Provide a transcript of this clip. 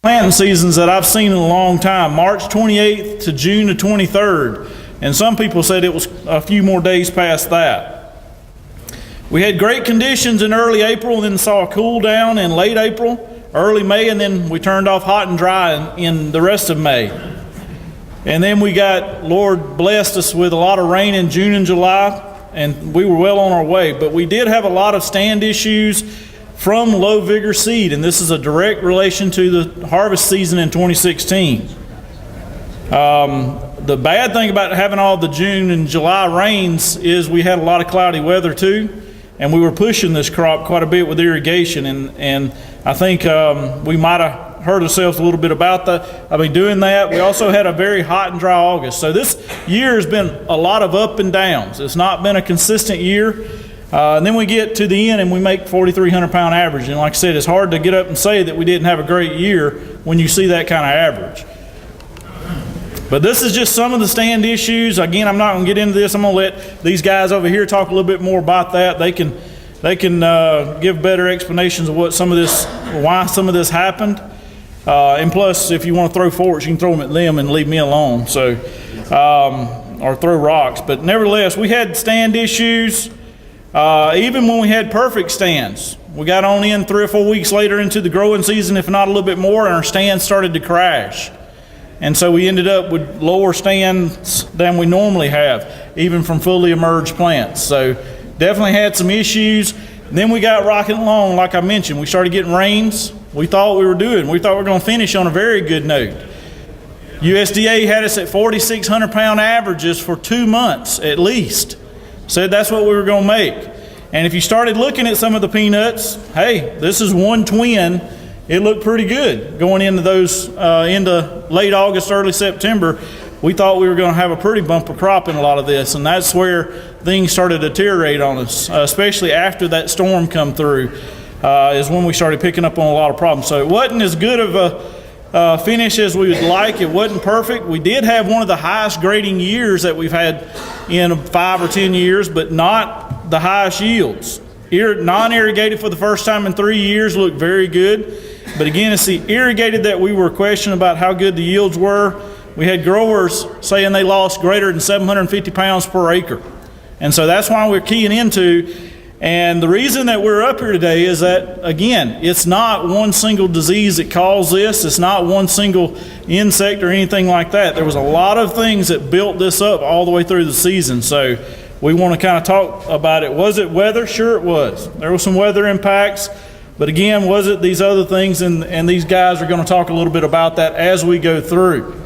planting seasons that I've seen in a long time, March 28th to June the 23rd. And some people said it was a few more days past that. We had great conditions in early April and then saw a cool down in late April, early May, and then we turned off hot and dry in the rest of May. And then we got, Lord blessed us with a lot of rain in June and July, and we were well on our way. But we did have a lot of stand issues from low vigor seed, and this is a direct relation to the harvest season in 2016. The bad thing about having all the June and July rains is we had a lot of cloudy weather too, and we were pushing this crop quite a bit with irrigation, and I think we might have hurt ourselves a little bit about that. Doing that. We also had a very hot and dry August. So this year has been a lot of up and downs. It's not been a consistent year. And then we get to the end and we make 4,300 pound average. And like I said, it's hard to get up and say that we didn't have a great year when you see that kind of average. But this is just some of the stand issues. Again, I'm not going to get into this. I'm going to let these guys over here talk a little bit more about that. They can give better explanations of what why some of this happened. And plus, if you want to throw forks, you can throw them at them and leave me alone. So, or throw rocks. But nevertheless, we had stand issues. Even when we had perfect stands, we got on in 3 or 4 weeks later into the growing season, if not a little bit more, and our stands started to crash. And so we ended up with lower stands than we normally have, even from fully emerged plants. So definitely had some issues. Then we got rocking along, like I mentioned. We started getting rains. We thought we were going to finish on a very good note. USDA had us at 4,600 pound averages for 2 months at least. Said that's what we were going to make. And if you started looking at some of the peanuts, hey, this is one twin. It looked pretty good going into those, into late August, early September. We thought we were going to have a pretty bumper crop in a lot of this, and that's where things started to deteriorate on us, especially after that storm come through, is when we started picking up on a lot of problems. So it wasn't as good of a finish as we would like. It wasn't perfect. We did have one of the highest grading years that we've had in 5 or 10 years, but not the highest yields. Non-irrigated for the first time in 3 years looked very good. But again, it's the irrigated that we were questioning about how good the yields were. We had growers saying they lost greater than 750 pounds per acre. And so that's why we're keying into. And the reason that we're up here today is that, again, it's not one single disease that caused this. It's not one single insect or anything like that. There was a lot of things that built this up all the way through the season. So we want to kind of talk about it. Was it weather? Sure it was. There were some weather impacts. But again, was it these other things? And these guys are going to talk a little bit about that as we go through.